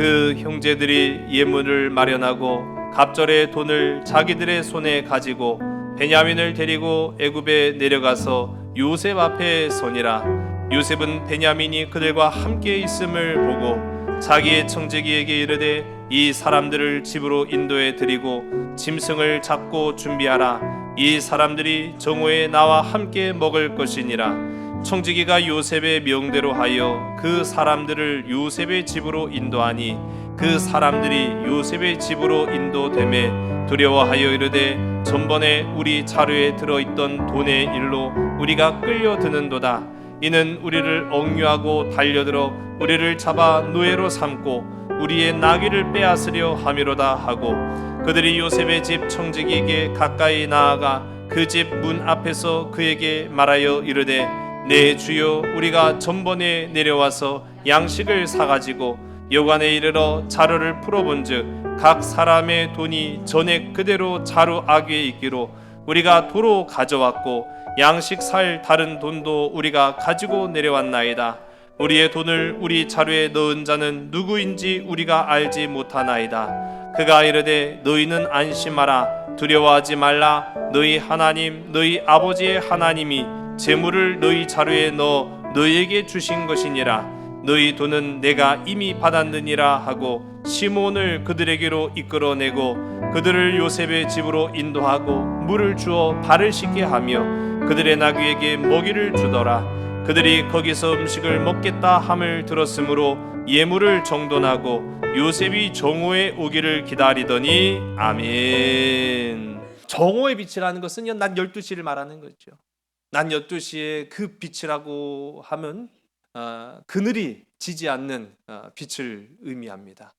그 형제들이 예물을 마련하고 갑절의 돈을 자기들의 손에 가지고 베냐민을 데리고 애굽에 내려가서 요셉 앞에 서니라. 요셉은 베냐민이 그들과 함께 있음을 보고 자기의 청지기에게 이르되 이 사람들을 집으로 인도해 드리고 짐승을 잡고 준비하라. 이 사람들이 정오에 나와 함께 먹을 것이니라. 청지기가 요셉의 명대로 하여 그 사람들을 요셉의 집으로 인도하니 그 사람들이 요셉의 집으로 인도되매 두려워하여 이르되 전번에 우리 자루에 들어있던 돈의 일로 우리가 끌려드는도다. 이는 우리를 억류하고 달려들어 우리를 잡아 노예로 삼고 우리의 나귀를 빼앗으려 함이로다 하고 그들이 요셉의 집 청지기에게 가까이 나아가 그 집 문 앞에서 그에게 말하여 이르되 내 주여 우리가 전번에 내려와서 양식을 사가지고 여관에 이르러 자루를 풀어본즉 각 사람의 돈이 전에 그대로 자루 아귀에 있기로 우리가 도로 가져왔고 양식 살 다른 돈도 우리가 가지고 내려왔나이다. 우리의 돈을 우리 자루에 넣은 자는 누구인지 우리가 알지 못하나이다. 그가 이르되 너희는 안심하라. 두려워하지 말라. 너희 하나님 너희 아버지의 하나님이 재물을 너희 자루에 넣어 너희에게 주신 것이니라. 너희 돈은 내가 이미 받았느니라 하고 시몬을 그들에게로 이끌어내고 그들을 요셉의 집으로 인도하고 물을 주어 발을 씻게 하며 그들의 나귀에게 먹이를 주더라. 그들이 거기서 음식을 먹겠다 함을 들었으므로 예물을 정돈하고 요셉이 정오에 오기를 기다리더니 아멘. 정오의 빛이라는 것은요, 낮 12시를 말하는 거죠. 낮 12시에 그 빛이라고 하면 그늘이 지지 않는 빛을 의미합니다.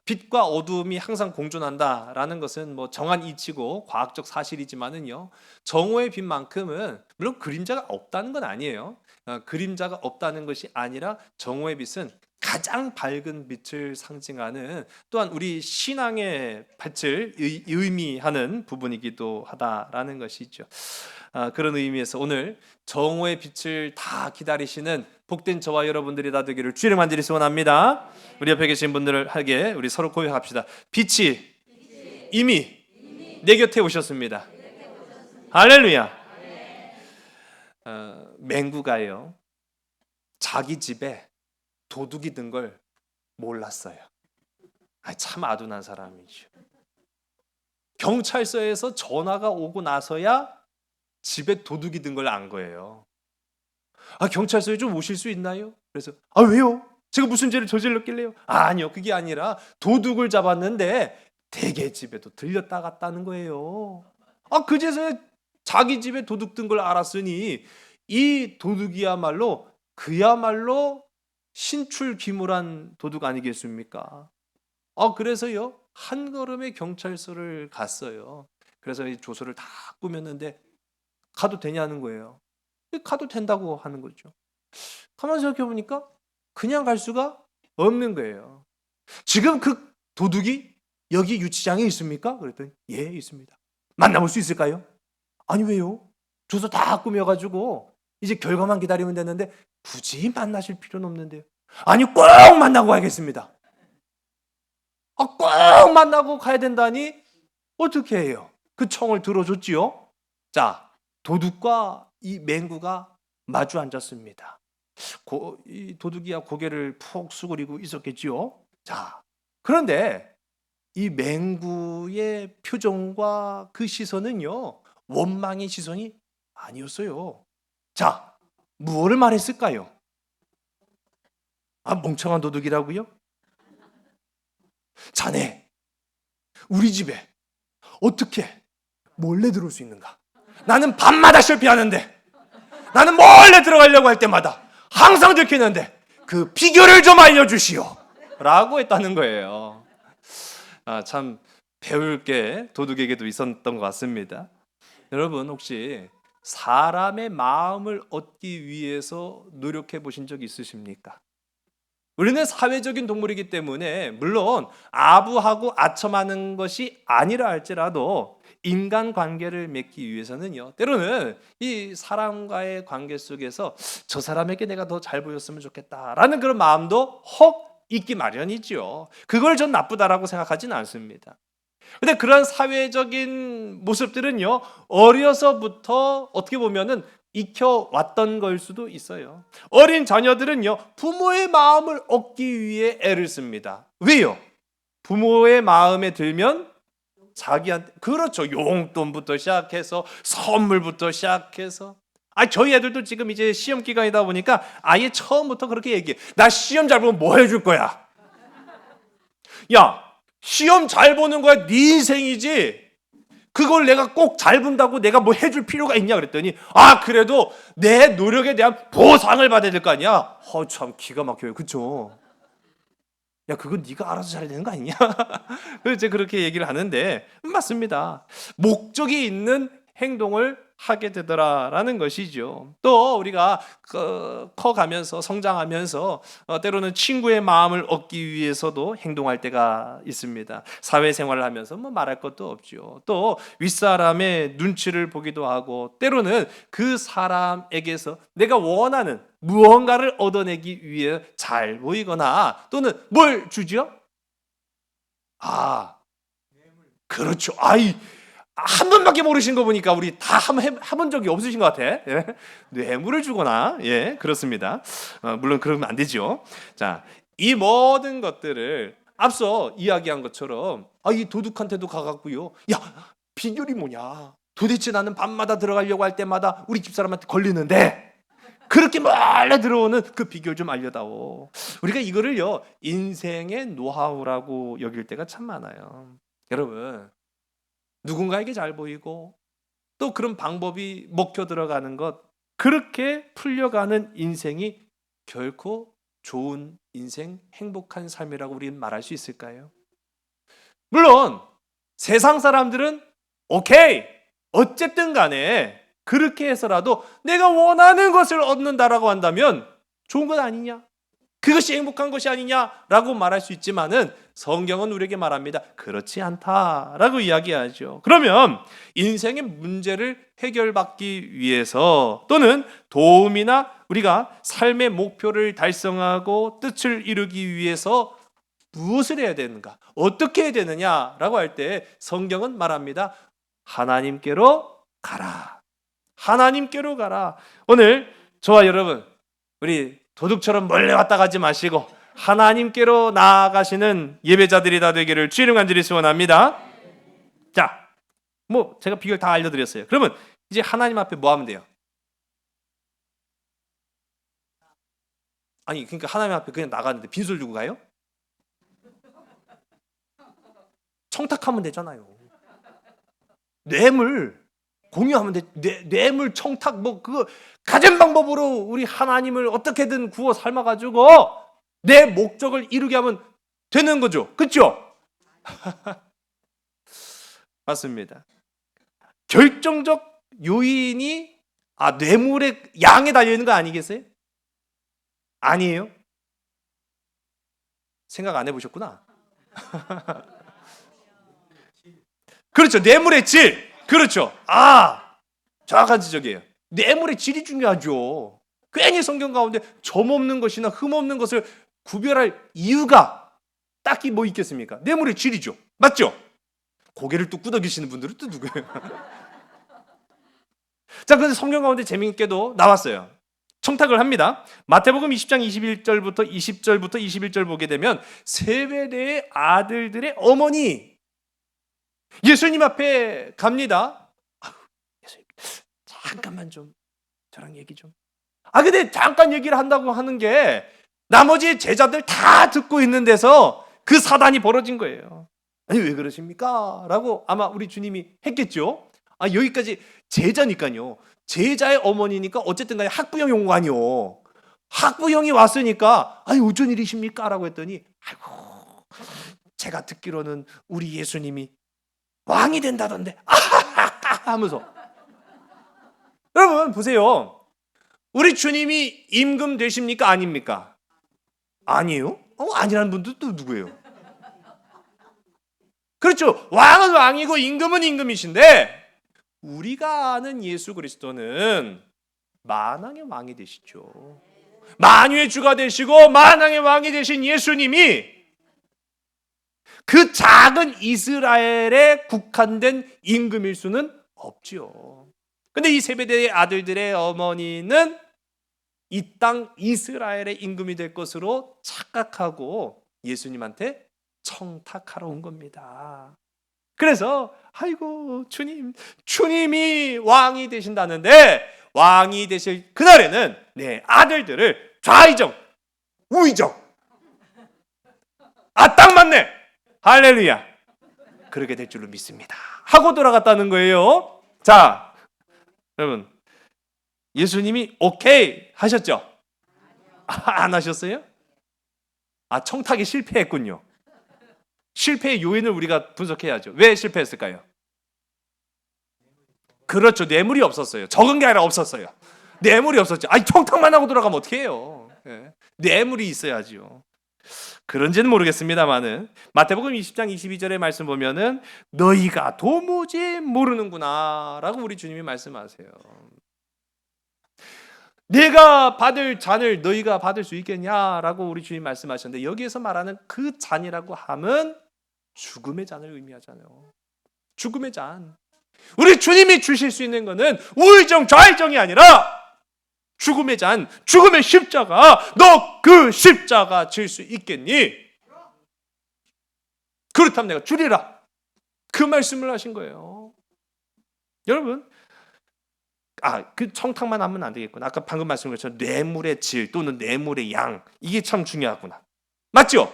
빛과 어두움이 항상 공존한다라는 것은 뭐 정한 이치고 과학적 사실이지만은요, 정오의 빛만큼은 물론 그림자가 없다는 건 아니에요. 그림자가 없다는 것이 아니라 정오의 빛은 가장 밝은 빛을 상징하는 또한 우리 신앙의 빛을 의미하는 부분이기도 하다라는 것이죠. 그런 의미에서 오늘 정오의 빛을 다 기다리시는 복된 저와 여러분들이 다 되기를 주의 이름 간절히 소원합니다. 우리 옆에 계신 분들을 하게 우리 서로 고백합시다. 빛이 이미 내 곁에 오셨습니다. 할렐루야. 맹구가요, 자기 집에 도둑이 든 걸 몰랐어요. 참 아둔한 사람이죠. 경찰서에서 전화가 오고 나서야 집에 도둑이 든 걸 안 거예요. 경찰서에 좀 오실 수 있나요? 그래서 왜요? 제가 무슨 죄를 저질렀길래요? 아니요, 그게 아니라 도둑을 잡았는데 대개 집에도 들렸다 갔다는 거예요. 그제서야 자기 집에 도둑 든 걸 알았으니 이 도둑이야말로 그야말로 신출귀몰한 도둑 아니겠습니까? 그래서요, 한 걸음에 경찰서를 갔어요. 그래서 이 조서를 다 꾸몄는데 가도 되냐는 거예요. 가도 된다고 하는 거죠. 가만히 생각해 보니까 그냥 갈 수가 없는 거예요. 지금 그 도둑이 여기 유치장에 있습니까? 그랬더니 예, 있습니다. 만나볼 수 있을까요? 아니, 왜요? 조서 다 꾸며가지고 이제 결과만 기다리면 되는데 굳이 만나실 필요는 없는데요. 아니, 꼭 만나고 가야겠습니다. 꼭 만나고 가야 된다니 어떻게 해요? 그 청을 들어줬지요. 자, 도둑과 이 맹구가 마주 앉았습니다. 이 도둑이야 고개를 푹 수그리고 있었겠지요. 자, 그런데 이 맹구의 표정과 그 시선은요, 원망의 시선이 아니었어요. 자, 무엇을 말했을까요? 멍청한 도둑이라고요? 자네, 우리 집에 어떻게 몰래 들어올 수 있는가? 나는 밤마다 실패하는데, 나는 몰래 들어가려고 할 때마다 항상 들키는데 그 비결을 좀 알려주시오 라고 했다는 거예요. 참 배울 게 도둑에게도 있었던 것 같습니다. 여러분, 혹시 사람의 마음을 얻기 위해서 노력해 보신 적 있으십니까? 우리는 사회적인 동물이기 때문에 물론 아부하고 아첨하는 것이 아니라 할지라도 인간관계를 맺기 위해서는요, 때로는 이 사람과의 관계 속에서 저 사람에게 내가 더 잘 보였으면 좋겠다라는 그런 마음도 혹 있기 마련이죠. 그걸 전 나쁘다라고 생각하지는 않습니다. 근데 그런 사회적인 모습들은요, 어려서부터 어떻게 보면은 익혀왔던 걸 수도 있어요. 어린 자녀들은요, 부모의 마음을 얻기 위해 애를 씁니다. 왜요? 부모의 마음에 들면 자기한테, 그렇죠. 용돈부터 시작해서 선물부터 시작해서. 저희 애들도 지금 이제 시험 기간이다 보니까 아예 처음부터 그렇게 얘기해. 나 시험 잘 보면 뭐 해줄 거야? 야, 시험 잘 보는 거야 네 인생이지. 그걸 내가 꼭 잘 본다고 내가 뭐 해줄 필요가 있냐 그랬더니, 그래도 내 노력에 대한 보상을 받아야 될 거 아니야. 참 기가 막혀요. 그쵸? 야, 그건 네가 알아서 잘해야 되는 거 아니냐? 이제 그렇게 얘기를 하는데, 맞습니다. 목적이 있는 행동을 하게 되더라라는 것이죠. 또 우리가 커가면서 성장하면서 때로는 친구의 마음을 얻기 위해서도 행동할 때가 있습니다. 사회생활을 하면서 뭐 말할 것도 없죠. 또 윗사람의 눈치를 보기도 하고, 때로는 그 사람에게서 내가 원하는 무언가를 얻어내기 위해 잘 보이거나, 또는 뭘 주죠? 그렇죠. 한 번밖에 모르신 거 보니까 우리 다 해본 적이 없으신 것 같아. 예? 뇌물을 주거나, 예, 그렇습니다. 물론 그러면 안 되죠. 자, 이 모든 것들을 앞서 이야기한 것처럼, 이 도둑한테도 가갖고요. 야, 비결이 뭐냐? 도대체 나는 밤마다 들어가려고 할 때마다 우리 집사람한테 걸리는데, 그렇게 몰래 들어오는 그 비결 좀 알려다오. 우리가 이거를요, 인생의 노하우라고 여길 때가 참 많아요. 여러분, 누군가에게 잘 보이고 또 그런 방법이 먹혀 들어가는 것, 그렇게 풀려가는 인생이 결코 좋은 인생, 행복한 삶이라고 우리는 말할 수 있을까요? 물론 세상 사람들은 오케이, 어쨌든 간에 그렇게 해서라도 내가 원하는 것을 얻는다라고 한다면 좋은 것 아니냐? 그것이 행복한 것이 아니냐라고 말할 수 있지만은, 성경은 우리에게 말합니다. 그렇지 않다라고 이야기하죠. 그러면 인생의 문제를 해결받기 위해서, 또는 도움이나 우리가 삶의 목표를 달성하고 뜻을 이루기 위해서 무엇을 해야 되는가? 어떻게 해야 되느냐라고 할 때 성경은 말합니다. 하나님께로 가라. 하나님께로 가라. 오늘 저와 여러분, 우리 도둑처럼 몰래 왔다 가지 마시고 하나님께로 나아가시는 예배자들이 다 되기를 주의 이름 간절히 소원합니다. 자, 제가 비결 다 알려드렸어요. 그러면 이제 하나님 앞에 뭐 하면 돼요? 그러니까 하나님 앞에 그냥 나가는데 빈소리 주고 가요? 청탁하면 되잖아요. 뇌물 공유하면 돼. 뇌물 청탁 그거 가진 방법으로 우리 하나님을 어떻게든 구워 삶아가지고 내 목적을 이루게 하면 되는 거죠. 그렇죠? 맞습니다. 결정적 요인이 뇌물의 양에 달려있는 거 아니겠어요? 아니에요? 생각 안 해보셨구나. 그렇죠. 뇌물의 질. 그렇죠. 정확한 지적이에요. 뇌물의 질이 중요하죠. 괜히 성경 가운데 점 없는 것이나 흠 없는 것을 구별할 이유가 딱히 뭐 있겠습니까? 뇌물의 질이죠. 맞죠? 고개를 또 끄덕이시는 분들은 또 누구예요? 자, 그런데 성경 가운데 재미있게도 나왔어요. 청탁을 합니다. 마태복음 20장 21절부터 20절부터 21절 보게 되면 세베대의 아들들의 어머니 예수님 앞에 갑니다. 예수님, 잠깐만 좀 저랑 얘기 좀. 근데 잠깐 얘기를 한다고 하는 게 나머지 제자들 다 듣고 있는 데서 그 사단이 벌어진 거예요. 왜 그러십니까? 라고 아마 우리 주님이 했겠죠. 여기까지 제자니까요. 제자의 어머니니까 어쨌든 간에 학부형이 온 거 아니요. 학부형이 왔으니까 어쩐 일이십니까? 라고 했더니 제가 듣기로는 우리 예수님이 왕이 된다던데 하면서. 여러분 보세요. 우리 주님이 임금 되십니까? 아닙니까? 아니에요? 아니라는 분도 또 누구예요? 그렇죠. 왕은 왕이고 임금은 임금이신데, 우리가 아는 예수 그리스도는 만왕의 왕이 되시죠. 만유의 주가 되시고 만왕의 왕이 되신 예수님이 그 작은 이스라엘에 국한된 임금일 수는 없지요. 근데 이 세베대의 아들들의 어머니는 이 땅 이스라엘의 임금이 될 것으로 착각하고 예수님한테 청탁하러 온 겁니다. 그래서 아이고 주님이 왕이 되신다는데 왕이 되실 그날에는 내 아들들을 좌의정 우의정 딱 맞네 할렐루야 그렇게 될 줄로 믿습니다 하고 돌아갔다는 거예요. 자 여러분 예수님이 오케이 하셨죠? 안 하셨어요? 청탁이 실패했군요. 실패의 요인을 우리가 분석해야죠. 왜 실패했을까요? 그렇죠. 뇌물이 없었어요. 적은 게 아니라 없었어요. 뇌물이 없었죠. 청탁만 하고 돌아가면 어떻게 해요? 네. 뇌물이 있어야죠. 그런지는 모르겠습니다만은 마태복음 20장 22절의 말씀 보면은 너희가 도무지 모르는구나 라고 우리 주님이 말씀하세요. 내가 받을 잔을 너희가 받을 수 있겠냐라고 우리 주님 말씀하셨는데 여기에서 말하는 그 잔이라고 함은 죽음의 잔을 의미하잖아요. 죽음의 잔. 우리 주님이 주실 수 있는 것은 우의정 좌의정이 아니라 죽음의 잔, 죽음의 십자가. 너 그 십자가 질 수 있겠니? 그렇다면 내가 주리라. 그 말씀을 하신 거예요. 여러분 그 청탁만 하면 안 되겠구나. 아까 방금 말씀한 것처럼 뇌물의 질 또는 뇌물의 양 이게 참 중요하구나. 맞죠?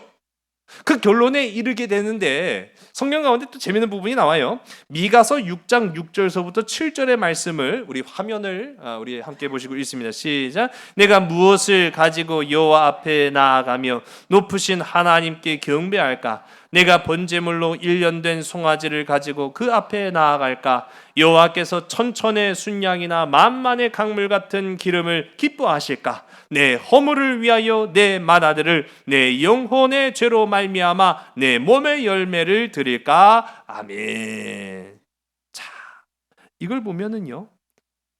그 결론에 이르게 되는데 성경 가운데 또 재미있는 부분이 나와요. 미가서 6장 6절서부터 7절의 말씀을 우리 화면을 우리 함께 보시고 읽습니다. 시작. 내가 무엇을 가지고 여호와 앞에 나아가며 높으신 하나님께 경배할까? 내가 번제물로 1년 된 송아지를 가지고 그 앞에 나아갈까? 여호와께서 천천의 순양이나 만만의 강물 같은 기름을 기뻐하실까? 내 허물을 위하여 내 맏아들을 내 영혼의 죄로 말미암아 내 몸의 열매를 드릴까? 아멘. 자, 이걸 보면은요,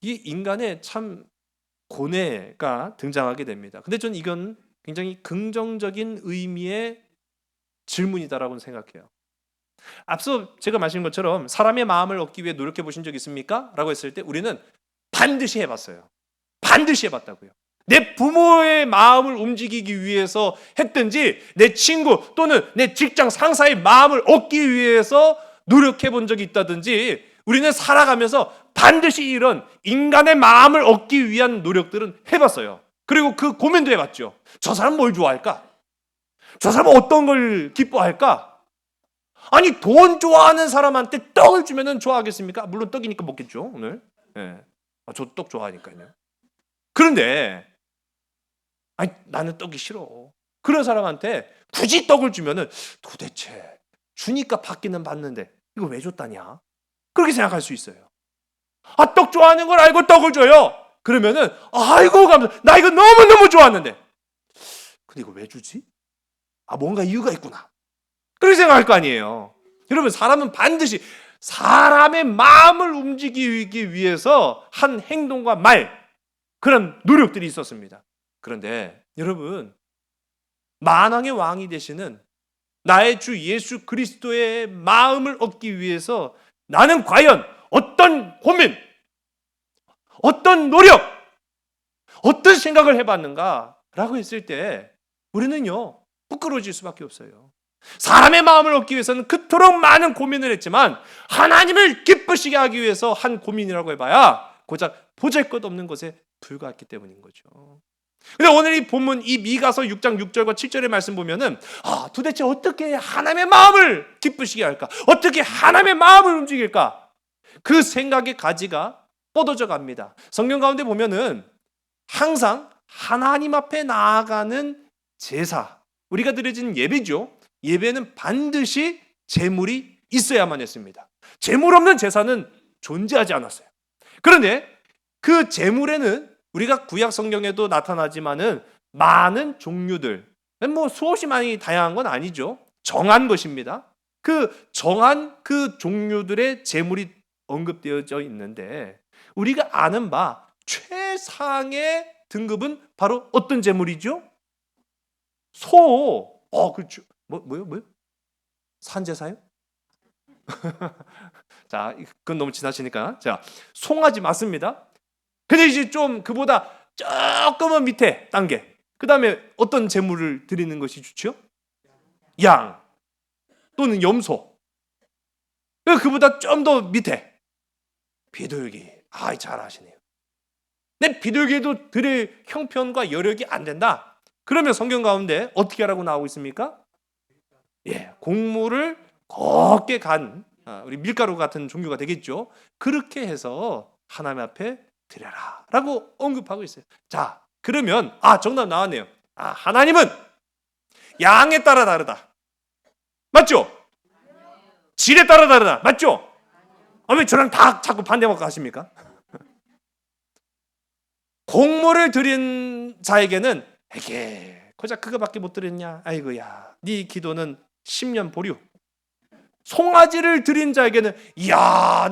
이 인간의 참 고뇌가 등장하게 됩니다. 근데 저는 이건 굉장히 긍정적인 의미의 질문이다라고 생각해요. 앞서 제가 말씀드린 것처럼 사람의 마음을 얻기 위해 노력해 보신 적 있습니까? 라고 했을 때 우리는 반드시 해봤어요. 반드시 해봤다고요. 내 부모의 마음을 움직이기 위해서 했든지 내 친구 또는 내 직장 상사의 마음을 얻기 위해서 노력해 본 적이 있다든지 우리는 살아가면서 반드시 이런 인간의 마음을 얻기 위한 노력들은 해봤어요. 그리고 그 고민도 해봤죠. 저 사람 뭘 좋아할까? 저 사람은 어떤 걸 기뻐할까? 아니 돈 좋아하는 사람한테 떡을 주면 좋아하겠습니까? 물론 떡이니까 먹겠죠 오늘. 네. 저 떡 좋아하니까요. 그런데 나는 떡이 싫어. 그런 사람한테 굳이 떡을 주면은 도대체 주니까 받기는 받는데 이거 왜 줬다냐? 그렇게 생각할 수 있어요. 떡 좋아하는 걸 알고 떡을 줘요. 그러면은 아이고 감사. 나 이거 너무너무 좋았는데 근데 이거 왜 주지? 뭔가 이유가 있구나. 그렇게 생각할 거 아니에요. 여러분 사람은 반드시 사람의 마음을 움직이기 위해서 한 행동과 말 그런 노력들이 있었습니다. 그런데 여러분 만왕의 왕이 되시는 나의 주 예수 그리스도의 마음을 얻기 위해서 나는 과연 어떤 고민, 어떤 노력, 어떤 생각을 해봤는가 라고 했을 때 우리는요 부끄러워질 수밖에 없어요. 사람의 마음을 얻기 위해서는 그토록 많은 고민을 했지만 하나님을 기쁘시게 하기 위해서 한 고민이라고 해봐야 고작 보잘것없는 것에 불과했기 때문인 거죠. 근데 오늘 이 본문 이 미가서 6장 6절과 7절의 말씀 보면은 도대체 어떻게 하나님의 마음을 기쁘시게 할까? 어떻게 하나님의 마음을 움직일까? 그 생각의 가지가 뻗어져 갑니다. 성경 가운데 보면은 항상 하나님 앞에 나아가는 제사, 우리가 드려진 예배죠. 예배는 반드시 제물이 있어야만 했습니다. 제물 없는 제사는 존재하지 않았어요. 그런데 그 제물에는 우리가 구약 성경에도 나타나지만은 많은 종류들, 수없이 많이 다양한 건 아니죠. 정한 것입니다. 그 정한 그 종류들의 제물이 언급되어져 있는데 우리가 아는 바 최상의 등급은 바로 어떤 제물이죠? 소. 그렇죠. 뭐요? 산제사요? 자, 그건 너무 지나치니까. 자, 송아지 맞습니다. 근데 이제 좀 그보다 조금은 밑에 단계. 그 다음에 어떤 제물을 드리는 것이 좋죠? 양 또는 염소. 그보다 좀 더 밑에 비둘기. 잘 아시네요. 근데 비둘기도 드릴 형편과 여력이 안 된다. 그러면 성경 가운데 어떻게 하라고 나오고 있습니까? 곡물을 곱게 간 우리 밀가루 같은 종류가 되겠죠. 그렇게 해서 하나님 앞에 드려라 라고 언급하고 있어요. 자, 그러면 정답 나왔네요. 하나님은 양에 따라 다르다. 맞죠? 질에 따라 다르다. 맞죠? 왜 저랑 다 자꾸 반대먹고 하십니까? 곡물을 드린 자에게는 고작 그거밖에 못 드렸냐? 아이고야, 네 기도는 10년 보류. 송아지를 드린 자에게는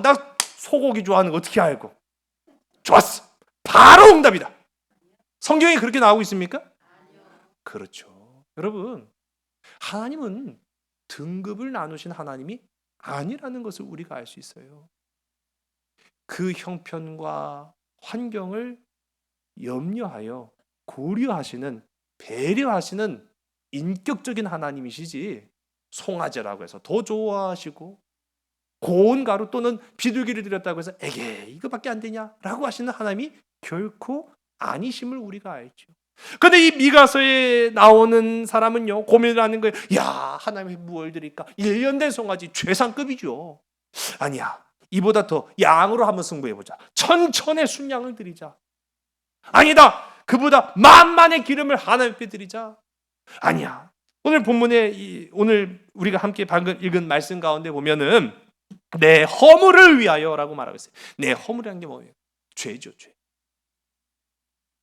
나 소고기 좋아하는 거 어떻게 알고? 좋았어. 바로 응답이다. 성경에 그렇게 나오고 있습니까? 그렇죠. 여러분, 하나님은 등급을 나누신 하나님이 아니라는 것을 우리가 알 수 있어요. 그 형편과 환경을 염려하여 고려하시는, 배려하시는 인격적인 하나님이시지, 송아지라고 해서 더 좋아하시고 고운 가루 또는 비둘기를 드렸다고 해서 이거밖에 안 되냐라고 하시는 하나님이 결코 아니심을 우리가 알죠. 그런데 이 미가서에 나오는 사람은요, 고민을 하는 거예요. 하나님이 무엇을 드릴까? 1년 된 송아지 최상급이죠. 아니야, 이보다 더 양으로 한번 승부해보자. 천천의 순양을 드리자. 아니다, 그보다 만만의 기름을 하나님께 드리자. 아니야, 오늘 본문에 오늘 우리가 함께 방금 읽은 말씀 가운데 보면은 내 허물을 위하여라고 말하고 있어요. 내 허물이란 게 뭐예요? 죄죠, 죄.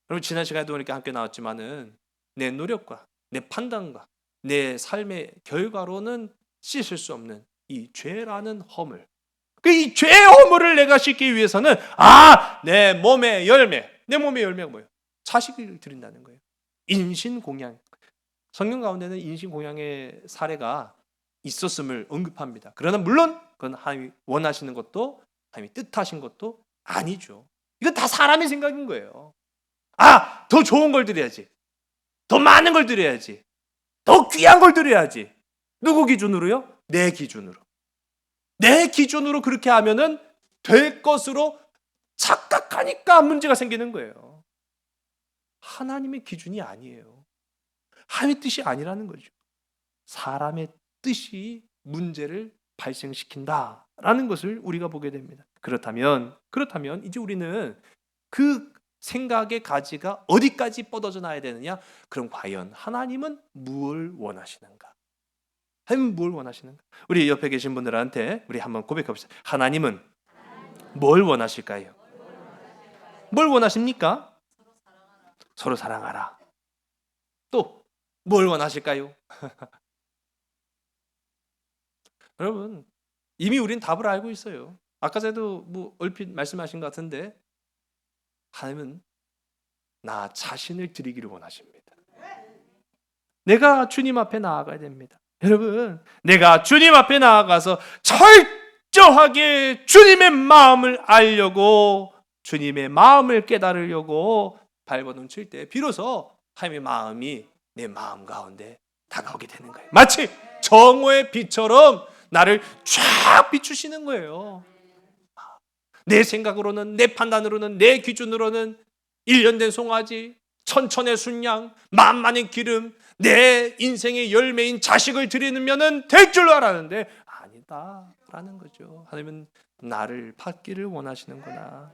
여러분, 지난 시간에도 이렇게 함께 나왔지만은 내 노력과 내 판단과 내 삶의 결과로는 씻을 수 없는 이 죄라는 허물. 이 죄의 허물을 내가 씻기 위해서는 내 몸의 열매. 내 몸의 열매가 뭐예요? 자식을 드린다는 거예요. 인신공양. 성경 가운데는 인신공양의 사례가 있었음을 언급합니다. 그러나 물론 그건 하나님이 원하시는 것도 하나님이 뜻하신 것도 아니죠. 이건 다 사람의 생각인 거예요. 더 좋은 걸 드려야지. 더 많은 걸 드려야지. 더 귀한 걸 드려야지. 누구 기준으로요? 내 기준으로. 내 기준으로 그렇게 하면은 될 것으로 착각하니까 문제가 생기는 거예요. 하나님의 기준이 아니에요. 하나님의 뜻이 아니라는 거죠. 사람의 뜻이 문제를 발생시킨다라는 것을 우리가 보게 됩니다. 그렇다면 이제 우리는 그 생각의 가지가 어디까지 뻗어져 나야 되느냐? 그럼 과연 하나님은 무엇을 원하시는가? 하나님은 뭘 원하시는가? 우리 옆에 계신 분들한테 우리 한번 고백해봅시다. 하나님은 뭘 원하실까요? 뭘 원하십니까? 서로 사랑하라. 또 뭘 원하실까요? 여러분, 이미 우린 답을 알고 있어요. 아까 전에도 얼핏 말씀하신 것 같은데 하나님은 나 자신을 드리기를 원하십니다. 내가 주님 앞에 나아가야 됩니다. 여러분, 내가 주님 앞에 나아가서 철저하게 주님의 마음을 알려고, 주님의 마음을 깨달으려고 발버둥칠 때 비로소 하나님의 마음이 내 마음 가운데 다가오게 되는 거예요. 마치 정오의 빛처럼 나를 쫙 비추시는 거예요. 내 생각으로는, 내 판단으로는, 내 기준으로는 1년 된 송아지, 천천의 순양, 만만의 기름, 내 인생의 열매인 자식을 드리면은 될 줄 알았는데 아니다라는 거죠. 하나님은 나를 받기를 원하시는구나.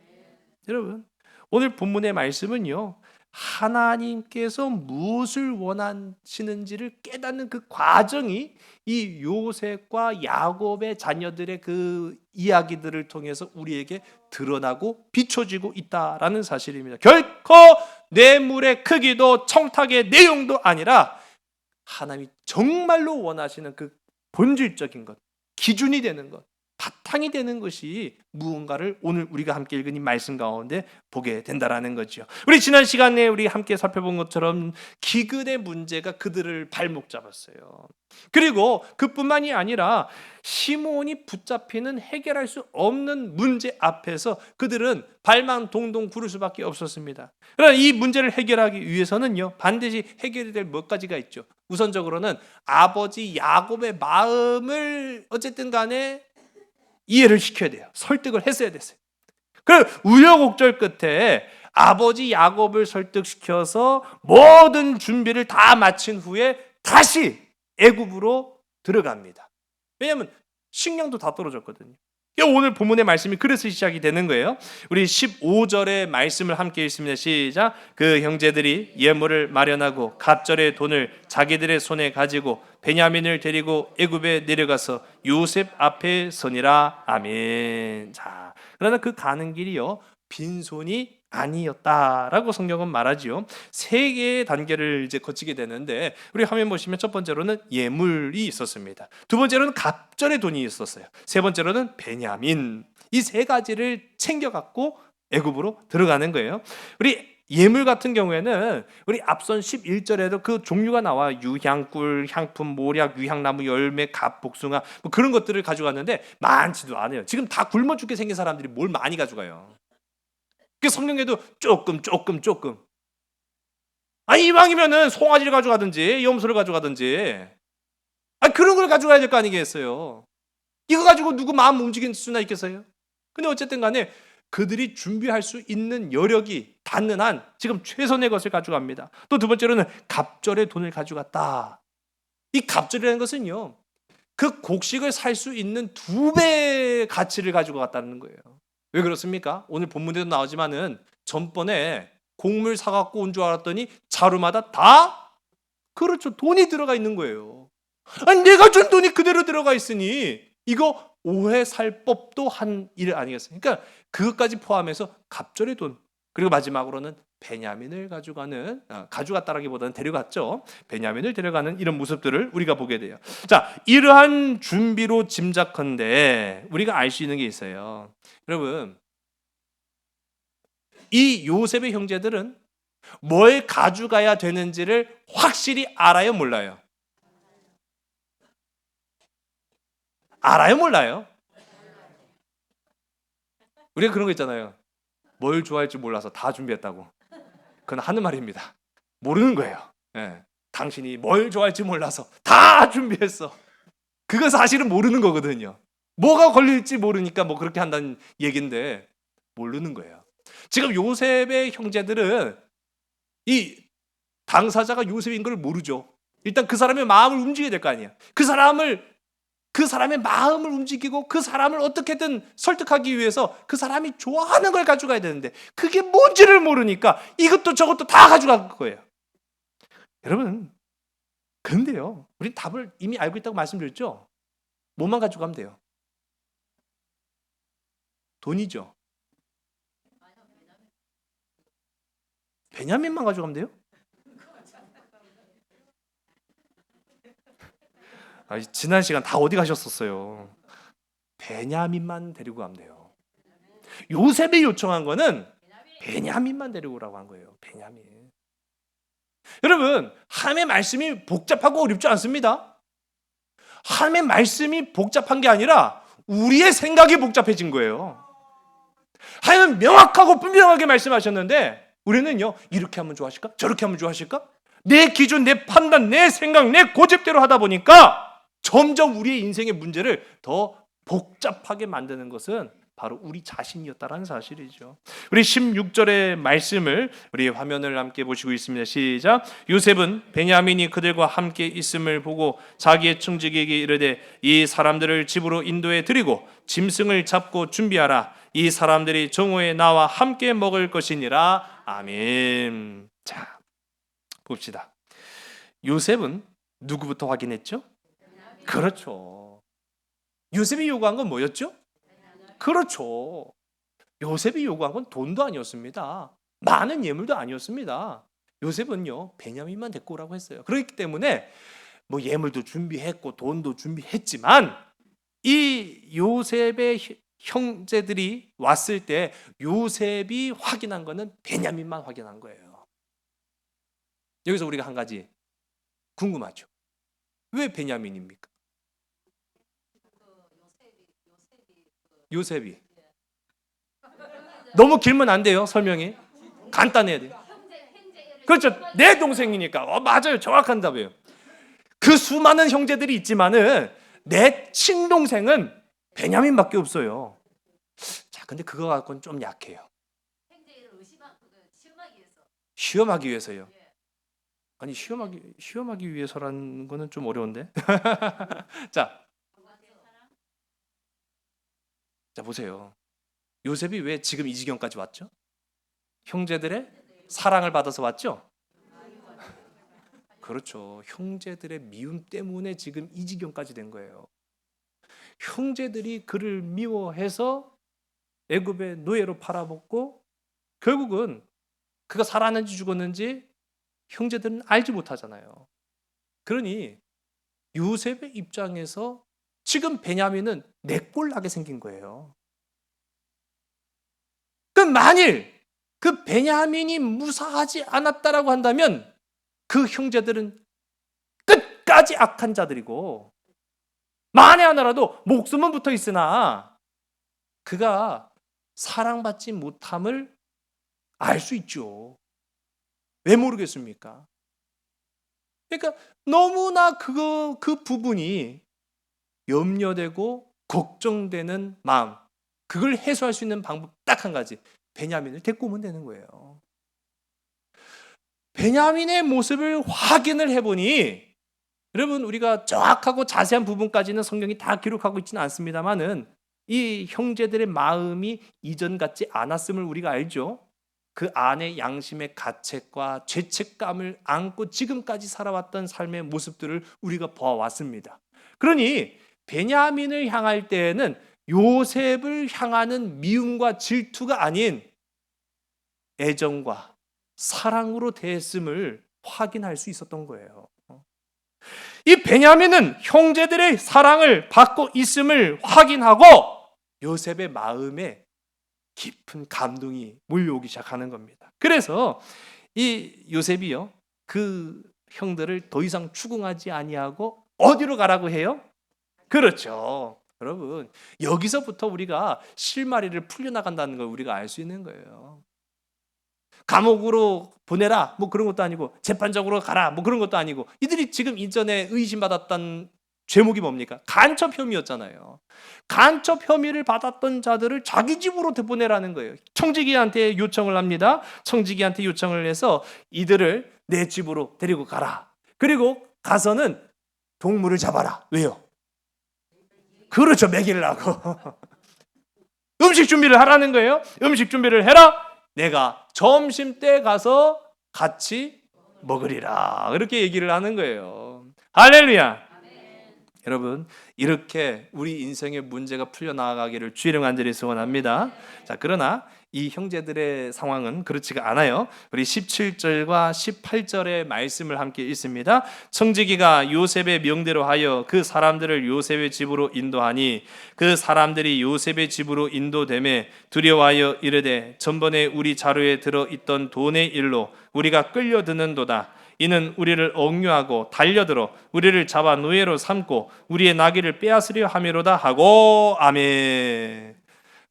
여러분, 오늘 본문의 말씀은요, 하나님께서 무엇을 원하시는지를 깨닫는 그 과정이 이 요셉과 야곱의 자녀들의 그 이야기들을 통해서 우리에게 드러나고 비춰지고 있다라는 사실입니다. 결코 뇌물의 크기도 청탁의 내용도 아니라 하나님이 정말로 원하시는 그 본질적인 것, 기준이 되는 것, 바탕이 바탕이 되는 것이 무언가를 오늘 우리가 함께 읽은 이 말씀 가운데 보게 된다라는 거죠. 우리 지난 시간에 우리 함께 살펴본 것처럼 기근의 문제가 그들을 발목 잡았어요. 그리고 그뿐만이 아니라 시몬이 붙잡히는 해결할 수 없는 문제 앞에서 그들은 발만 동동 구를 수밖에 없었습니다. 그러나 이 문제를 해결하기 위해서는요, 반드시 해결이 될 몇 가지가 있죠. 우선적으로는 아버지 야곱의 마음을 어쨌든 간에 이해를 시켜야 돼요. 설득을 했어야 됐어요. 그럼 우여곡절 끝에 아버지 야곱을 설득시켜서 모든 준비를 다 마친 후에 다시 애굽으로 들어갑니다. 왜냐하면 식량도 다 떨어졌거든요. 오늘 본문의 말씀이 그래서 시작이 되는 거예요. 우리 15절의 말씀을 함께 읽습니다. 시작. 그 형제들이 예물을 마련하고 갑절의 돈을 자기들의 손에 가지고 베냐민을 데리고 애굽에 내려가서 요셉 앞에 서니라. 아멘. 자, 그러나 그 가는 길이요, 빈손이 아니었다라고 성경은 말하지요. 세 개의 단계를 이제 거치게 되는데, 우리 화면 보시면 첫 번째로는 예물이 있었습니다. 두 번째로는 갑절의 돈이 있었어요. 세 번째로는 베냐민. 이 세 가지를 챙겨 갖고 애굽으로 들어가는 거예요. 우리 예물 같은 경우에는 우리 앞선 11절에도 그 종류가 나와. 유향꿀, 향품, 모략, 유향나무, 열매, 갑, 복숭아, 뭐 그런 것들을 가져갔는데 많지도 않아요. 지금 다 굶어 죽게 생긴 사람들이 뭘 많이 가져가요. 그 성경에도 조금. 이왕이면은 송아지를 가져가든지 염소를 가져가든지, 그런 걸 가져가야 될 거 아니겠어요. 이거 가지고 누구 마음 움직일 수나 있겠어요? 근데 어쨌든 간에 그들이 준비할 수 있는 여력이 닿는 한 지금 최선의 것을 가져갑니다. 또 두 번째로는 갑절의 돈을 가져갔다. 이 갑절이라는 것은요, 그 곡식을 살 수 있는 2배의 가치를 가지고 갔다는 거예요. 왜 그렇습니까? 오늘 본문에도 나오지만은 전번에 곡물 사갖고 온 줄 알았더니 자루마다 다, 그렇죠, 돈이 들어가 있는 거예요. 내가 준 돈이 그대로 들어가 있으니 이거 오해 살 법도 한 일 아니겠어요? 그러니까 그것까지 포함해서 갑절의 돈, 그리고 마지막으로는 베냐민을 가져갔다라기보다는 데려갔죠. 베냐민을 데려가는 이런 모습들을 우리가 보게 돼요. 자, 이러한 준비로 짐작컨대 우리가 알 수 있는 게 있어요. 여러분, 이 요셉의 형제들은 뭘 가져가야 되는지를 확실히 알아요, 몰라요? 알아요, 몰라요? 우리가 그런 거 있잖아요. 뭘 좋아할지 몰라서 다 준비했다고. 그건 하는 말입니다. 모르는 거예요. 당신이 뭘 좋아할지 몰라서 다 준비했어. 그거 사실은 모르는 거거든요. 뭐가 걸릴지 모르니까 뭐 그렇게 한다는 얘기인데 모르는 거예요. 지금 요셉의 형제들은 이 당사자가 요셉인 걸 모르죠. 일단 그 사람의 마음을 움직여야 될 거 아니에요. 그 사람의 마음을 움직이고 그 사람을 어떻게든 설득하기 위해서 그 사람이 좋아하는 걸 가져가야 되는데 그게 뭔지를 모르니까 이것도 저것도 다 가져갈 거예요. 여러분, 근데요, 우린 답을 이미 알고 있다고 말씀드렸죠. 뭐만 가져가면 돼요? 돈이죠. 베냐민만 가져가면 돼요? 지난 시간 다 어디 가셨었어요? 베냐민만 데리고 가면 돼요. 요셉이 요청한 거는 베냐민만 데리고 오라고 한 거예요. 베냐민. 여러분, 하나님의 말씀이 복잡하고 어렵지 않습니다. 하나님의 말씀이 복잡한 게 아니라 우리의 생각이 복잡해진 거예요. 하나님은 명확하고 분명하게 말씀하셨는데 우리는요, 이렇게 하면 좋아하실까? 저렇게 하면 좋아하실까? 내 기준, 내 판단, 내 생각, 내 고집대로 하다 보니까 점점 우리의 인생의 문제를 더 복잡하게 만드는 것은 바로 우리 자신이었다라는 사실이죠. 우리 16절의 말씀을 우리 화면을 함께 보시고 있습니다. 시작. 요셉은 베냐민이 그들과 함께 있음을 보고 자기의 청지기에게 이르되 이 사람들을 집으로 인도해 드리고 짐승을 잡고 준비하라. 이 사람들이 정오에 나와 함께 먹을 것이니라. 아멘. 자, 봅시다. 요셉은 누구부터 확인했죠? 그렇죠. 요셉이 요구한 건 뭐였죠? 그렇죠. 요셉이 요구한 건 돈도 아니었습니다. 많은 예물도 아니었습니다. 요셉은요, 베냐민만 데리고 오라고 했어요. 그렇기 때문에 뭐 예물도 준비했고 돈도 준비했지만 이 요셉의 형제들이 왔을 때 요셉이 확인한 거는 베냐민만 확인한 거예요. 여기서 우리가 한 가지 궁금하죠. 왜 베냐민입니까? 요셉이 너무 길면 안 돼요. 설명이 간단해야 돼요. 그렇죠. 내 동생이니까. 맞아요. 정확한 답이에요. 그 수많은 형제들이 있지만은 내 친동생은 베냐민밖에 없어요. 자, 근데 그거 갖고는 좀 약해요. 시험하기 위해서요. 아니 시험하기 위해서라는 거는 좀 어려운데. 자 보세요. 요셉이 왜 지금 이 지경까지 왔죠? 형제들의 사랑을 받아서 왔죠? 그렇죠. 형제들의 미움 때문에 지금 이 지경까지 된 거예요. 형제들이 그를 미워해서 애굽의 노예로 팔아먹고 결국은 그가 살았는지 죽었는지 형제들은 알지 못하잖아요. 그러니 요셉의 입장에서 지금 베냐민은 내꼴나게 생긴 거예요. 그럼 만일 그 베냐민이 무사하지 않았다라고 한다면 그 형제들은 끝까지 악한 자들이고 만에 하나라도 목숨은 붙어 있으나 그가 사랑받지 못함을 알 수 있죠. 왜 모르겠습니까? 그러니까 너무나 그 부분이 염려되고 걱정되는 마음, 그걸 해소할 수 있는 방법 딱 한 가지. 베냐민을 데리고 오면 되는 거예요. 베냐민의 모습을 확인을 해보니 여러분 우리가 정확하고 자세한 부분까지는 성경이 다 기록하고 있지는 않습니다만은 이 형제들의 마음이 이전 같지 않았음을 우리가 알죠. 그 안에 양심의 가책과 죄책감을 안고 지금까지 살아왔던 삶의 모습들을 우리가 보아왔습니다. 그러니 베냐민을 향할 때에는 요셉을 향하는 미움과 질투가 아닌 애정과 사랑으로 대했음을 확인할 수 있었던 거예요. 이 베냐민은 형제들의 사랑을 받고 있음을 확인하고 요셉의 마음에 깊은 감동이 몰려오기 시작하는 겁니다. 그래서 이 요셉이요, 그 형들을 더 이상 추궁하지 아니하고 어디로 가라고 해요? 그렇죠. 여러분, 여기서부터 우리가 실마리를 풀려나간다는 걸 우리가 알 수 있는 거예요. 감옥으로 보내라 뭐 그런 것도 아니고 재판적으로 가라 뭐 그런 것도 아니고 이들이 지금 이전에 의심받았던 죄목이 뭡니까? 간첩 혐의였잖아요. 간첩 혐의를 받았던 자들을 자기 집으로 되보내라는 거예요. 청지기한테 요청을 합니다. 청지기한테 요청을 해서 이들을 내 집으로 데리고 가라. 그리고 가서는 동물을 잡아라. 왜요? 그렇죠. 먹이려고. 음식 준비를 하라는 거예요. 음식 준비를 해라. 내가 점심 때 가서 같이 먹으리라. 그렇게 얘기를 하는 거예요. 할렐루야. 여러분, 이렇게 우리 인생의 문제가 풀려나가기를 주의 이름 간절히 소원합니다. 자, 그러나 이 형제들의 상황은 그렇지가 않아요. 우리 17절과 18절의 말씀을 함께 읽습니다. 청지기가 요셉의 명대로 하여 그 사람들을 요셉의 집으로 인도하니 그 사람들이 요셉의 집으로 인도되매 두려워하여 이르되 전번에 우리 자루에 들어있던 돈의 일로 우리가 끌려드는도다. 이는 우리를 억류하고 달려들어 우리를 잡아 노예로 삼고 우리의 나귀를 빼앗으려 함이로다 하고 아멘.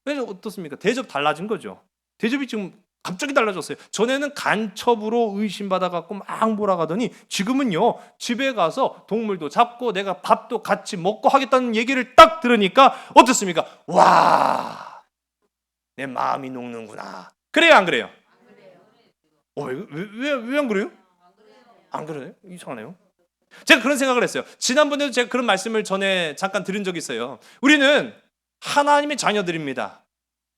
그래서 어떻습니까? 대접 달라진 거죠. 대접이 지금 갑자기 달라졌어요. 전에는 간첩으로 의심받아 갖고 막 몰아가더니 지금은요 집에 가서 동물도 잡고 내가 밥도 같이 먹고 하겠다는 얘기를 딱 들으니까 어떻습니까? 와, 내 마음이 녹는구나. 그래요, 안 그래요? 왜 안 그래요? 안 그래요? 이상하네요. 제가 그런 생각을 했어요. 지난번에도 제가 그런 말씀을 전에 잠깐 드린 적이 있어요. 우리는 하나님의 자녀들입니다.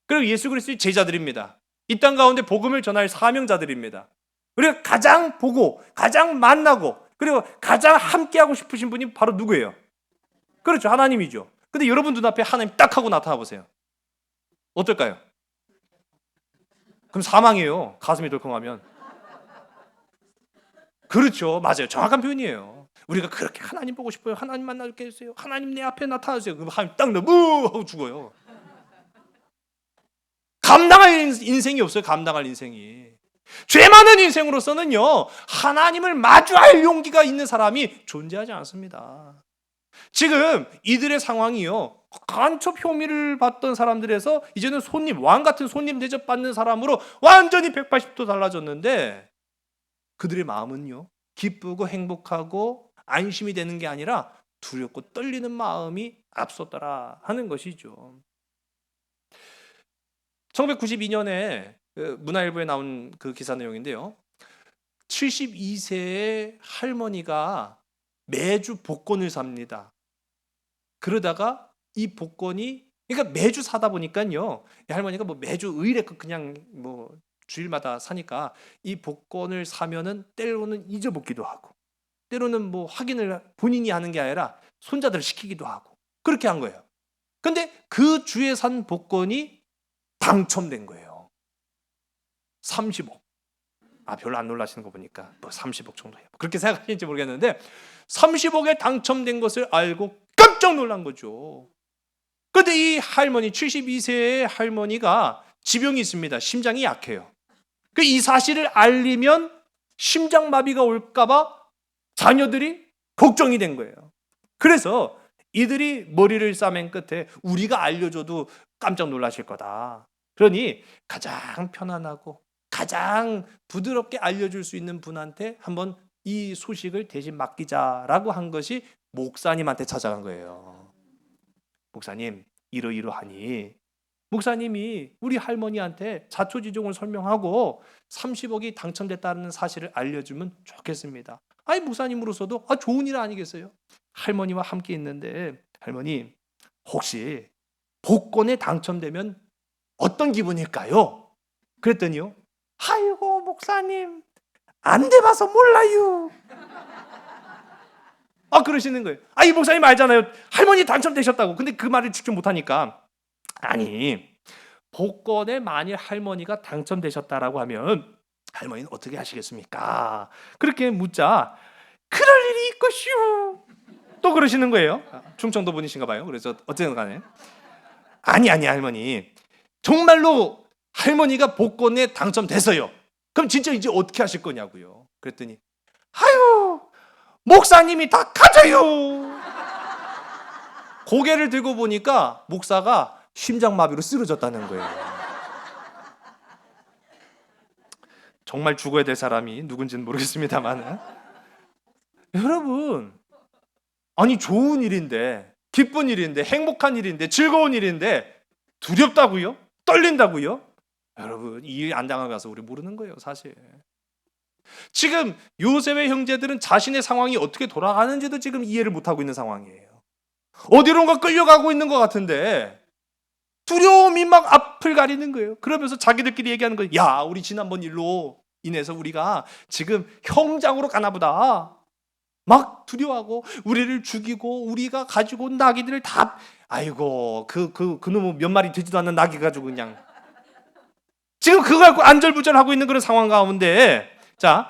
그리고 예수 그리스도의 제자들입니다. 이 땅 가운데 복음을 전할 사명자들입니다. 우리가 가장 보고 가장 만나고 그리고 가장 함께하고 싶으신 분이 바로 누구예요? 그렇죠. 하나님이죠. 근데 여러분 눈앞에 하나님 딱 하고 나타나 보세요. 어떨까요? 그럼 사망이에요. 가슴이 덜컹하면. 그렇죠. 맞아요. 정확한 표현이에요. 우리가 그렇게 하나님 보고 싶어요. 하나님 만나게 해주세요. 하나님 내 앞에 나타나주세요. 그럼 하나님 딱 너무 하고 죽어요. 감당할 인생이 없어요. 감당할 인생이. 죄 많은 인생으로서는요, 하나님을 마주할 용기가 있는 사람이 존재하지 않습니다. 지금 이들의 상황이요, 간첩 혐의를 받던 사람들에서 이제는 손님, 왕 같은 손님 대접받는 사람으로 완전히 180도 달라졌는데, 그들의 마음은요, 기쁘고 행복하고 안심이 되는 게 아니라 두렵고 떨리는 마음이 앞섰더라 하는 것이죠. 1992년에 문화일보에 나온 그 기사 내용인데요, 72세의 할머니가 매주 복권을 삽니다. 그러다가 이 복권이, 그러니까 매주 사다 보니까요, 이 할머니가 뭐 매주 의례껏 그냥 뭐 주일마다 사니까 이 복권을 사면은 때로는 잊어먹기도 하고, 때로는 뭐 확인을 본인이 하는 게 아니라 손자들을 시키기도 하고, 그렇게 한 거예요. 근데 그 주에 산 복권이 당첨된 거예요. 30억. 별로 안 놀라시는 거 보니까 뭐 30억 정도예요. 그렇게 생각하시는지 모르겠는데 30억에 당첨된 것을 알고 깜짝 놀란 거죠. 그런데 이 할머니, 72세의 할머니가 지병이 있습니다. 심장이 약해요. 이 사실을 알리면 심장마비가 올까봐 자녀들이 걱정이 된 거예요. 그래서 이들이 머리를 싸맨 끝에 우리가 알려줘도 깜짝 놀라실 거다. 그러니 가장 편안하고 가장 부드럽게 알려줄 수 있는 분한테 한번 이 소식을 대신 맡기자라고 한 것이 목사님한테 찾아간 거예요. 목사님, 이러이러하니 목사님이 우리 할머니한테 자초지종을 설명하고 30억이 당첨됐다는 사실을 알려주면 좋겠습니다. 아니, 목사님으로서도 좋은 일 아니겠어요? 할머니와 함께 있는데, 할머니 혹시 복권에 당첨되면 어떤 기분일까요? 그랬더니요, 아이고 목사님, 안 돼봐서 몰라요. 그러시는 거예요. 이 목사님 알잖아요. 할머니 당첨되셨다고. 근데 그 말을 직접 못하니까, 아니, 복권에 만일 할머니가 당첨되셨다라고 하면 할머니는 어떻게 하시겠습니까? 그렇게 묻자, 그럴 일이 있겠슈. 또 그러시는 거예요. 충청도 분이신가 봐요. 그래서 어쨌든 간에, 아니 할머니, 정말로 할머니가 복권에 당첨됐어요. 그럼 진짜 이제 어떻게 하실 거냐고요. 그랬더니, 아유, 목사님이 다 가져요. 고개를 들고 보니까 목사가 심장마비로 쓰러졌다는 거예요. 정말 죽어야 될 사람이 누군지는 모르겠습니다만, 여러분, 아니 좋은 일인데, 기쁜 일인데, 행복한 일인데, 즐거운 일인데 두렵다고요? 떨린다고요? 여러분, 이 일 안 당하면서 우리 모르는 거예요, 사실. 지금 요셉의 형제들은 자신의 상황이 어떻게 돌아가는지도 지금 이해를 못하고 있는 상황이에요. 어디론가 끌려가고 있는 것 같은데 두려움이 막 앞을 가리는 거예요. 그러면서 자기들끼리 얘기하는 거예요. 야, 우리 지난번 일로 인해서 우리가 지금 형장으로 가나 보다. 막 두려워하고 우리를 죽이고 우리가 가지고 온 나귀들을 다, 아이고 그놈 몇 마리 되지도 않는 나귀 가지고 그냥 지금 그거 갖고 안절부절하고 있는 그런 상황 가운데, 자,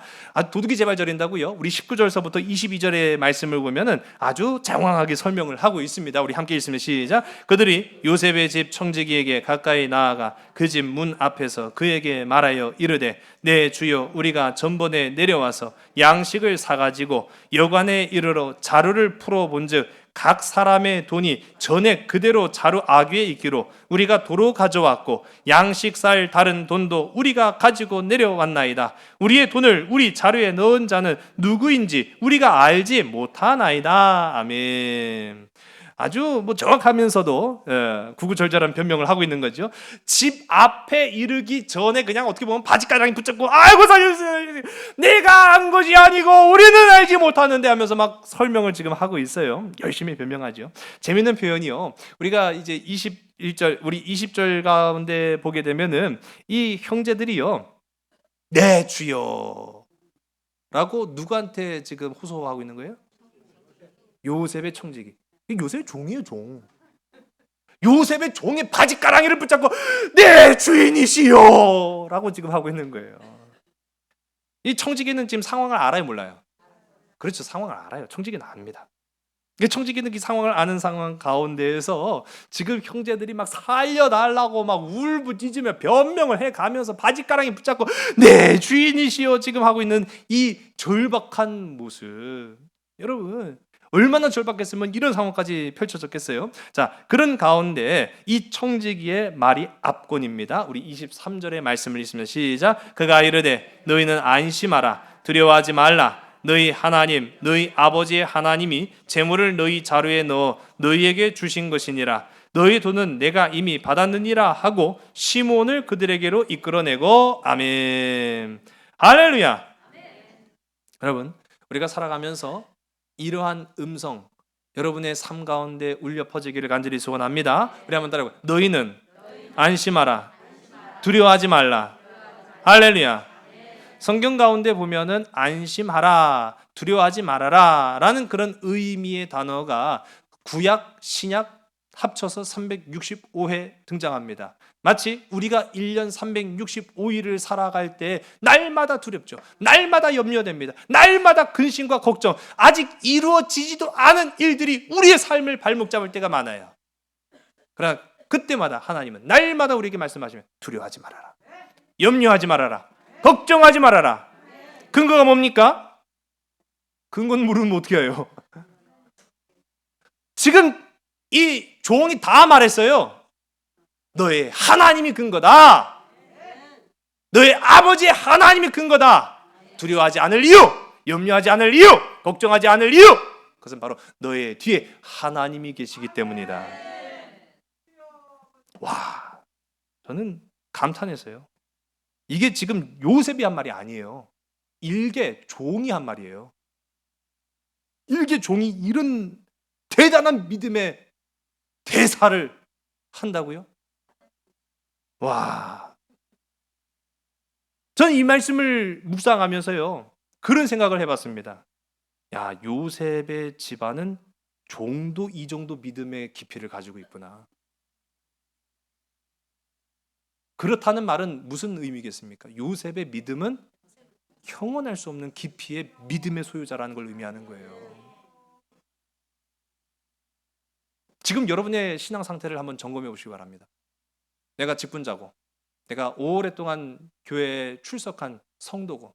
도둑이 제발 저린다고요. 우리 19절서부터 22절의 말씀을 보면은 아주 장황하게 설명을 하고 있습니다. 우리 함께 읽으면 시작. 그들이 요셉의 집 청지기에게 가까이 나아가 그 집 문 앞에서 그에게 말하여 이르되, 내 주여, 우리가 전번에 내려와서 양식을 사가지고 여관에 이르러 자루를 풀어본즉 각 사람의 돈이 전에 그대로 자루 아귀에 있기로 우리가 도로 가져왔고 양식 쌀 다른 돈도 우리가 가지고 내려왔나이다. 우리의 돈을 우리 자루에 넣은 자는 누구인지 우리가 알지 못하나이다. 아멘. 아주 정확하면서도 구구절절한 변명을 하고 있는 거죠. 집 앞에 이르기 전에 그냥 어떻게 보면 바지가랑이 붙잡고, 아이고 살려주세요, 내가 한 것이 아니고 우리는 알지 못하는데 하면서 막 설명을 지금 하고 있어요. 열심히 변명하죠. 재밌는 표현이요, 우리가 이제 21절, 우리 20절 가운데 보게 되면은 이 형제들이요, 네 주여 라고 누구한테 지금 호소하고 있는 거예요? 요셉의 청지기. 요셉의 종이에요, 종. 요셉의 종의 바지가랑이를 붙잡고 내 주인이시여 라고 지금 하고 있는 거예요. 이 청지기는 지금 상황을 알아요, 몰라요? 그렇죠. 상황을 알아요. 청지기는 압니다. 청지기는 이 상황을 아는 상황 가운데에서 지금 형제들이 막 살려달라고 막 울부짖으며 변명을 해가면서 바지가랑이 붙잡고 내 주인이시여 지금 하고 있는 이 절박한 모습, 여러분 얼마나 절박했으면 이런 상황까지 펼쳐졌겠어요. 자, 그런 가운데 이 청지기의 말이 압권입니다. 우리 23절의 말씀을 읽으면 시작. 그가 이르되 너희는 안심하라, 두려워하지 말라. 너희 하나님, 너희 아버지의 하나님이 재물을 너희 자루에 넣어 너희에게 주신 것이니라. 너희 돈은 내가 이미 받았느니라 하고 시몬을 그들에게로 이끌어내고. 아멘. 할렐루야. 여러분, 우리가 살아가면서 이러한 음성 여러분의 삶 가운데 울려 퍼지기를 간절히 소원합니다. 우리 한번 따라해볼까요? 너희는 안심하라, 두려워하지 말라. 할렐루야. 성경 가운데 보면은 안심하라, 두려워하지 말아라 라는 그런 의미의 단어가 구약, 신약 합쳐서 365회 등장합니다. 마치 우리가 1년 365일을 살아갈 때 날마다 두렵죠. 날마다 염려됩니다. 날마다 근심과 걱정, 아직 이루어지지도 않은 일들이 우리의 삶을 발목 잡을 때가 많아요. 그러나 그때마다 하나님은 날마다 우리에게 말씀하시면 두려워하지 말아라, 염려하지 말아라, 걱정하지 말아라. 근거가 뭡니까? 근거는 모르면 어떻게 해요? 지금 이 조언이 다 말했어요. 너의 하나님이 근거다. 너의 아버지의 하나님이 근거다. 두려워하지 않을 이유, 염려하지 않을 이유, 걱정하지 않을 이유, 그것은 바로 너의 뒤에 하나님이 계시기 때문이다. 와, 저는 감탄했어요. 이게 지금 요셉이 한 말이 아니에요. 일개 종이 한 말이에요. 일개 종이 이런 대단한 믿음의 대사를 한다고요? 와, 저는 이 말씀을 묵상하면서요 그런 생각을 해봤습니다. 야, 요셉의 집안은 종도 이 정도 믿음의 깊이를 가지고 있구나. 그렇다는 말은 무슨 의미겠습니까? 요셉의 믿음은 형언할 수 없는 깊이의 믿음의 소유자라는 걸 의미하는 거예요. 지금 여러분의 신앙 상태를 한번 점검해 보시기 바랍니다. 내가 직분자고, 내가 오랫동안 교회에 출석한 성도고,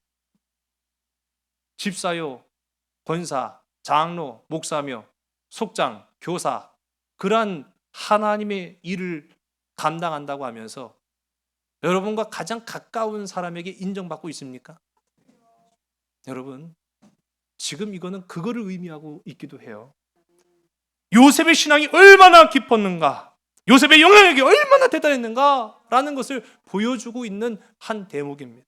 집사요, 권사, 장로, 목사며 속장, 교사, 그러한 하나님의 일을 감당한다고 하면서 여러분과 가장 가까운 사람에게 인정받고 있습니까? 여러분, 지금 이거는 그거를 의미하고 있기도 해요. 요셉의 신앙이 얼마나 깊었는가, 요셉의 영향력이 얼마나 대단했는가라는 것을 보여주고 있는 한 대목입니다.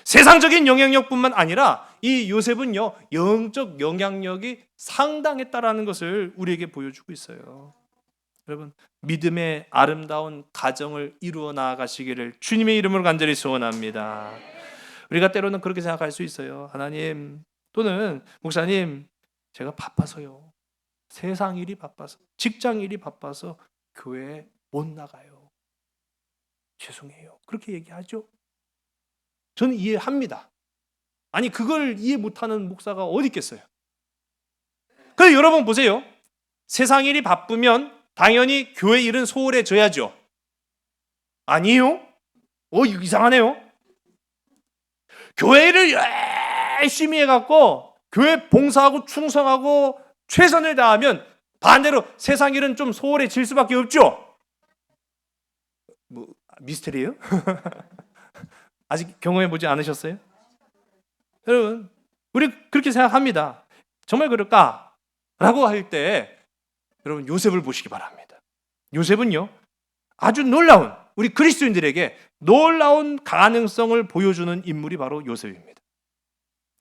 세상적인 영향력뿐만 아니라 이 요셉은요, 영적 영향력이 상당했다라는 것을 우리에게 보여주고 있어요. 여러분, 믿음의 아름다운 가정을 이루어 나아가시기를 주님의 이름으로 간절히 소원합니다. 우리가 때로는 그렇게 생각할 수 있어요. 하나님, 또는 목사님, 제가 바빠서요, 세상 일이 바빠서, 직장 일이 바빠서 교회에 못 나가요, 죄송해요, 그렇게 얘기하죠. 저는 이해합니다. 아니, 그걸 이해 못하는 목사가 어디 있겠어요. 그래서 여러분 보세요. 세상 일이 바쁘면 당연히 교회 일은 소홀해져야죠. 아니요? 이상하네요. 교회 일을 열심히 해갖고 교회 봉사하고 충성하고 최선을 다하면 반대로 세상 일은 좀 소홀해질 수밖에 없죠. 미스터리예요? 아직 경험해보지 않으셨어요? 여러분, 우리 그렇게 생각합니다. 정말 그럴까? 라고 할 때 여러분, 요셉을 보시기 바랍니다. 요셉은요, 아주 놀라운, 우리 그리스도인들에게 놀라운 가능성을 보여주는 인물이 바로 요셉입니다.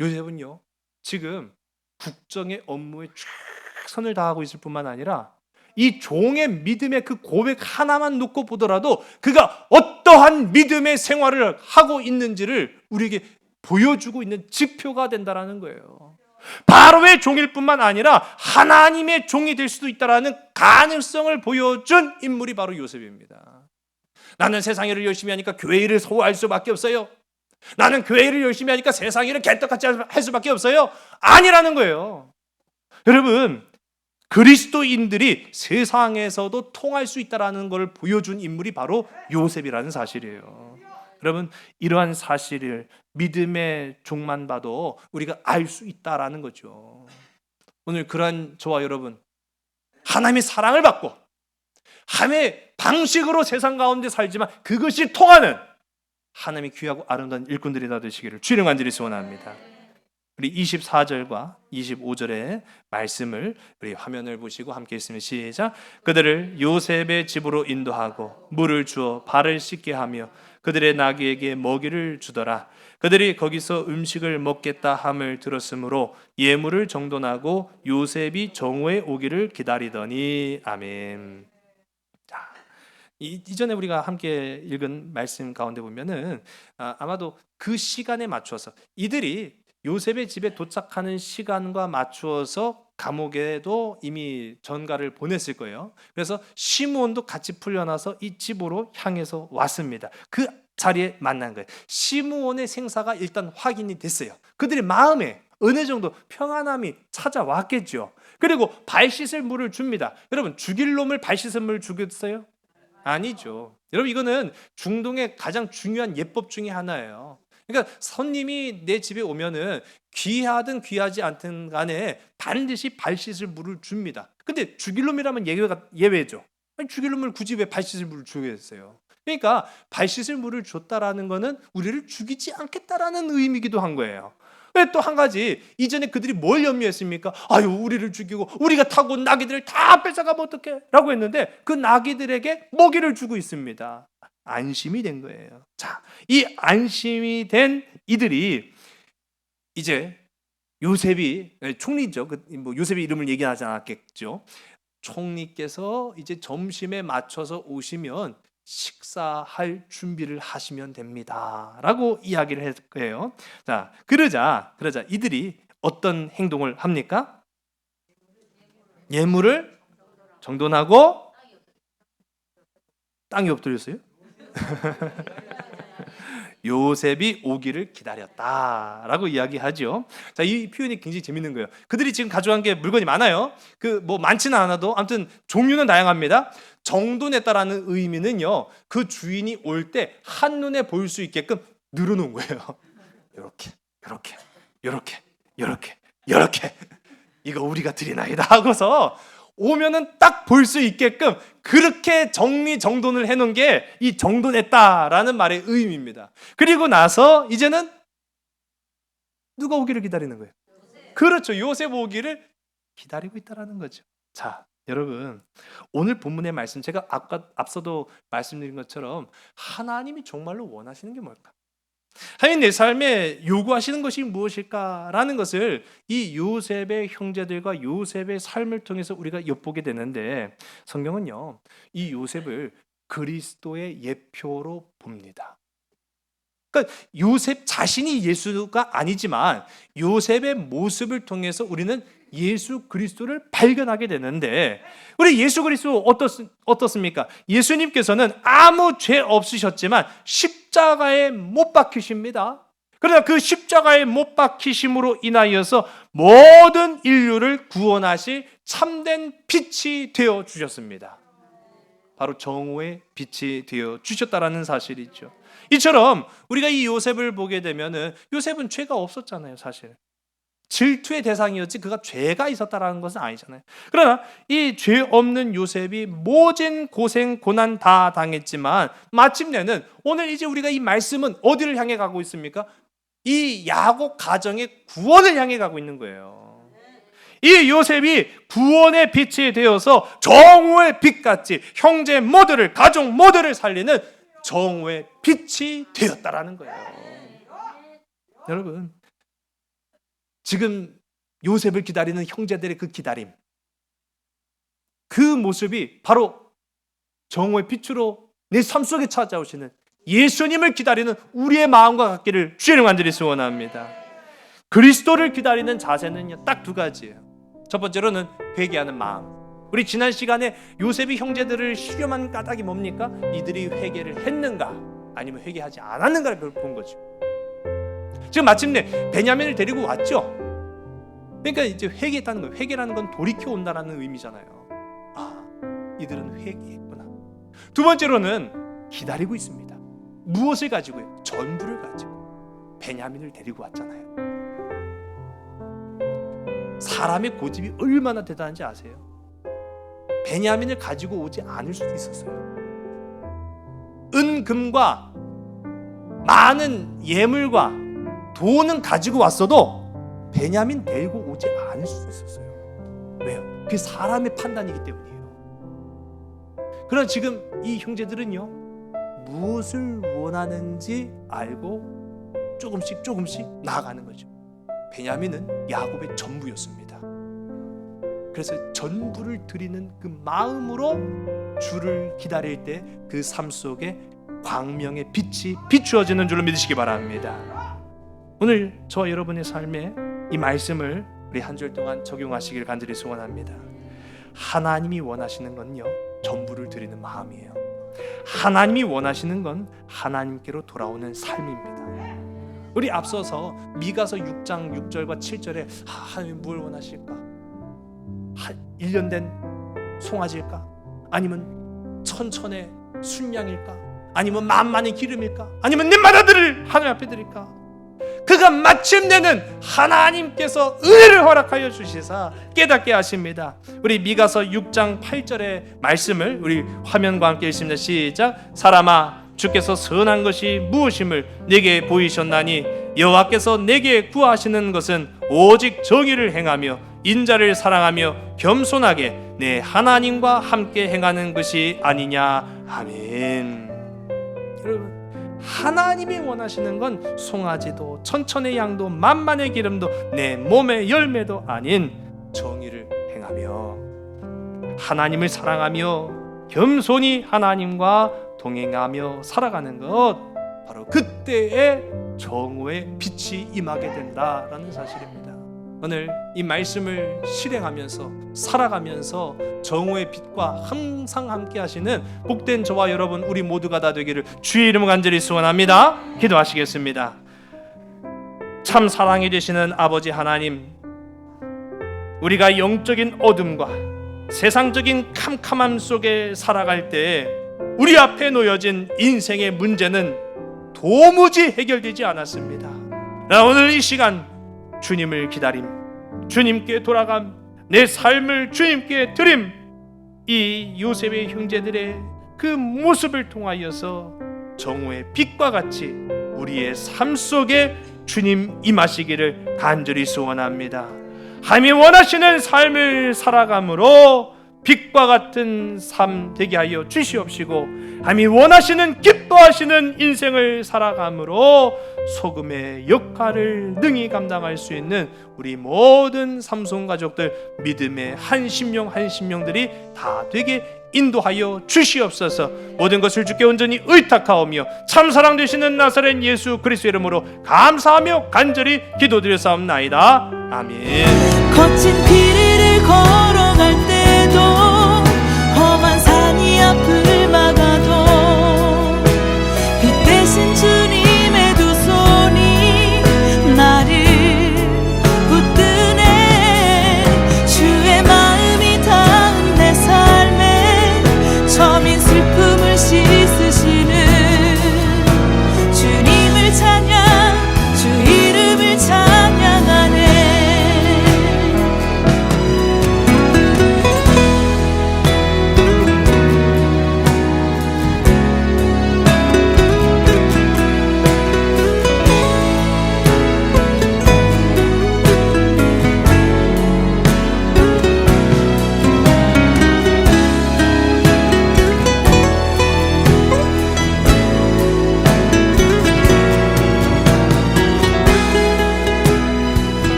요셉은요, 지금 국정의 업무에 최선을 다하고 있을 뿐만 아니라 이 종의 믿음의 그 고백 하나만 놓고 보더라도 그가 어떠한 믿음의 생활을 하고 있는지를 우리에게 보여주고 있는 지표가 된다라는 거예요. 바로의 종일 뿐만 아니라 하나님의 종이 될 수도 있다라는 가능성을 보여준 인물이 바로 요셉입니다. 나는 세상 일을 열심히 하니까 교회 일을 소화할 수밖에 없어요. 나는 교회를 열심히 하니까 세상 일을 개떡같이 할 수밖에 없어요. 아니라는 거예요. 여러분, 그리스도인들이 세상에서도 통할 수 있다는 걸 보여준 인물이 바로 요셉이라는 사실이에요. 여러분, 이러한 사실을 믿음의 종만 봐도 우리가 알 수 있다라는 거죠. 오늘 그러한 저와 여러분, 하나님의 사랑을 받고 하나님의 방식으로 세상 가운데 살지만 그것이 통하는 하나님의 귀하고 아름다운 일꾼들이 다 되시기를 주님 간절히 소원합니다. 우리 24절과 25절의 말씀을 우리 화면을 보시고 함께 있으면 시작. 그들을 요셉의 집으로 인도하고 물을 주어 발을 씻게 하며 그들의 나귀에게 먹이를 주더라. 그들이 거기서 음식을 먹겠다 함을 들었으므로 예물을 정돈하고 요셉이 정오에 오기를 기다리더니. 아멘. 자, 이전에 우리가 함께 읽은 말씀 가운데 보면은 아마도 그 시간에 맞춰서 이들이 요셉의 집에 도착하는 시간과 맞추어서 감옥에도 이미 전가를 보냈을 거예요. 그래서 시므온도 같이 풀려나서 이 집으로 향해서 왔습니다. 그 자리에 만난 거예요. 시므온의 생사가 일단 확인이 됐어요. 그들의 마음에 어느 정도 평안함이 찾아왔겠죠. 그리고 발 씻을 물을 줍니다. 여러분, 죽일 놈을 발 씻을 물을 주겠어요? 아니죠. 여러분, 이거는 중동의 가장 중요한 예법 중에 하나예요. 그러니까 손님이 내 집에 오면은 귀하든 귀하지 않든 간에 반드시 발 씻을 물을 줍니다. 근데 죽일 놈이라면 예외죠. 아니, 죽일 놈을 굳이 왜 발 씻을 물을 줘야 했어요? 그러니까 발 씻을 물을 줬다라는 거는 우리를 죽이지 않겠다라는 의미이기도 한 거예요. 왜 또 한 가지, 이전에 그들이 뭘 염려했습니까? 아유, 우리를 죽이고 우리가 타고 온 나귀들을 다 뺏어가면 어떡해? 라고 했는데 그 나귀들에게 먹이를 주고 있습니다. 안심이 된 거예요. 자, 이 안심이 된 이들이 이제 요셉이 총리죠. 뭐 요셉의 이름을 얘기하지 않았겠죠. 총리께서 이제 점심에 맞춰서 오시면 식사할 준비를 하시면 됩니다라고 이야기를 해요. 자, 그러자 이들이 어떤 행동을 합니까? 예물을 정돈하고 땅이 엎드렸어요? 요셉이 오기를 기다렸다라고 이야기하죠. 자, 이 표현이 굉장히 재밌는 거예요. 그들이 지금 가져간 게 물건이 많아요. 그 뭐 많지는 않아도 아무튼 종류는 다양합니다. 정돈했다라는 의미는요, 그 주인이 올 때 한눈에 보일 수 있게끔 늘어놓은 거예요. 이렇게 이거 우리가 드린 아이다 하고서 오면은 딱 볼 수 있게끔 그렇게 정리정돈을 해놓은 게 이 정돈했다라는 말의 의미입니다. 그리고 나서 이제는 누가 오기를 기다리는 거예요? 그렇죠. 요셉 오기를 기다리고 있다라는 거죠. 자, 여러분, 오늘 본문의 말씀, 제가 앞서도 말씀드린 것처럼 하나님이 정말로 원하시는 게 뭘까? 하나님 내 삶에 요구하시는 것이 무엇일까라는 것을 이 요셉의 형제들과 요셉의 삶을 통해서 우리가 엿보게 되는데, 성경은요, 이 요셉을 그리스도의 예표로 봅니다. 그러니까 요셉 자신이 예수가 아니지만 요셉의 모습을 통해서 우리는 예수 그리스도를 발견하게 되는데, 우리 예수 그리스도 어떻습니까? 예수님께서는 아무 죄 없으셨지만 십자가에 못 박히십니다. 그러나 그 십자가에 못 박히심으로 인하여서 모든 인류를 구원하실 참된 빛이 되어 주셨습니다. 바로 정오의 빛이 되어 주셨다라는 사실이죠. 이처럼 우리가 이 요셉을 보게 되면은, 요셉은 죄가 없었잖아요, 사실. 질투의 대상이었지 그가 죄가 있었다라는 것은 아니잖아요. 그러나 이 죄 없는 요셉이 모진 고생 고난 다 당했지만 마침내는 오늘 이제 우리가 이 말씀은 어디를 향해 가고 있습니까? 이 야곱 가정의 구원을 향해 가고 있는 거예요. 이 요셉이 구원의 빛이 되어서 정오의 빛같이 형제 모두를, 가족 모두를 살리는 정오의 빛이 되었다라는 거예요. 여러분, 지금 요셉을 기다리는 형제들의 그 기다림, 그 모습이 바로 정오의 빛으로 내 삶 속에 찾아오시는 예수님을 기다리는 우리의 마음과 같기를 주님 간절히 소원합니다. 그리스도를 기다리는 자세는요, 딱 두 가지예요. 첫 번째로는 회개하는 마음. 우리 지난 시간에 요셉이 형제들을 시험한 까닭이 뭡니까? 이들이 회개를 했는가 아니면 회개하지 않았는가를 본 거죠. 지금 마침내 베냐민을 데리고 왔죠. 그러니까 이제 회개했다는 거예요. 회개라는 건 돌이켜 온다라는 의미잖아요. 아, 이들은 회개했구나. 두 번째로는 기다리고 있습니다. 무엇을 가지고요? 전부를 가지고 베냐민을 데리고 왔잖아요. 사람의 고집이 얼마나 대단한지 아세요? 베냐민을 가지고 오지 않을 수도 있었어요. 은금과 많은 예물과 돈은 가지고 왔어도 베냐민 데리고 오지 않을 수도 있었어요. 왜요? 그게 사람의 판단이기 때문이에요. 그러나 지금 이 형제들은요, 무엇을 원하는지 알고 조금씩 나아가는 거죠. 베냐민은 야곱의 전부였습니다. 그래서 전부를 드리는 그 마음으로 주를 기다릴 때 그 삶 속에 광명의 빛이 비추어지는 줄로 믿으시기 바랍니다. 오늘 저와 여러분의 삶에 이 말씀을 우리 한 줄 동안 적용하시길 간절히 소원합니다. 하나님이 원하시는 건요, 전부를 드리는 마음이에요. 하나님이 원하시는 건 하나님께로 돌아오는 삶입니다. 우리 앞서서 미가서 6장 6절과 7절에 하나님 뭘 원하실까? 1년 된 송아지일까? 아니면 천천의 순양일까? 아니면 만만의 기름일까? 아니면 내 맏아들을 하늘 앞에 드릴까? 그가 마침내는 하나님께서 은혜를 허락하여 주시사 깨닫게 하십니다. 우리 미가서 6장 8절의 말씀을 우리 화면과 함께 읽습니다. 시작. 사람아, 주께서 선한 것이 무엇임을 내게 보이셨나니 여호와께서 내게 구하시는 것은 오직 정의를 행하며 인자를 사랑하며 겸손하게 내 하나님과 함께 행하는 것이 아니냐. 아멘. 여러분, 하나님이 원하시는 건 송아지도 천천의 양도 만만의 기름도 내 몸의 열매도 아닌 정의를 행하며 하나님을 사랑하며 겸손히 하나님과 동행하며 살아가는 것, 바로 그때에 정오의 빛이 임하게 된다라는 사실입니다. 오늘 이 말씀을 실행하면서 살아가면서 정오의 빛과 항상 함께 하시는 복된 저와 여러분 우리 모두가 다 되기를 주의 이름으로 간절히 소원합니다. 기도하시겠습니다. 참 사랑해 주시는 아버지 하나님, 우리가 영적인 어둠과 세상적인 캄캄함 속에 살아갈 때 우리 앞에 놓여진 인생의 문제는 도무지 해결되지 않았습니다. 나 오늘 이 시간 주님을 기다림, 주님께 돌아감, 내 삶을 주님께 드림, 이 요셉의 형제들의 그 모습을 통하여서 정오의 빛과 같이 우리의 삶 속에 주님 임하시기를 간절히 소원합니다. 하나님 원하시는 삶을 살아감으로 빛과 같은 삶 되게 하여 주시옵시고, 하나님 원하시는 기뻐하시는 인생을 살아감으로 소금의 역할을 능히 감당할 수 있는 우리 모든 삼손 가족들, 믿음의 한 심령 한 심령들이 다 되게 인도하여 주시옵소서. 모든 것을 주께 온전히 의탁하오며 참사랑 되시는 나사렛 예수 그리스도의 이름으로 감사하며 간절히 기도드렸사옵나이다. 아멘. 거친 길을 걸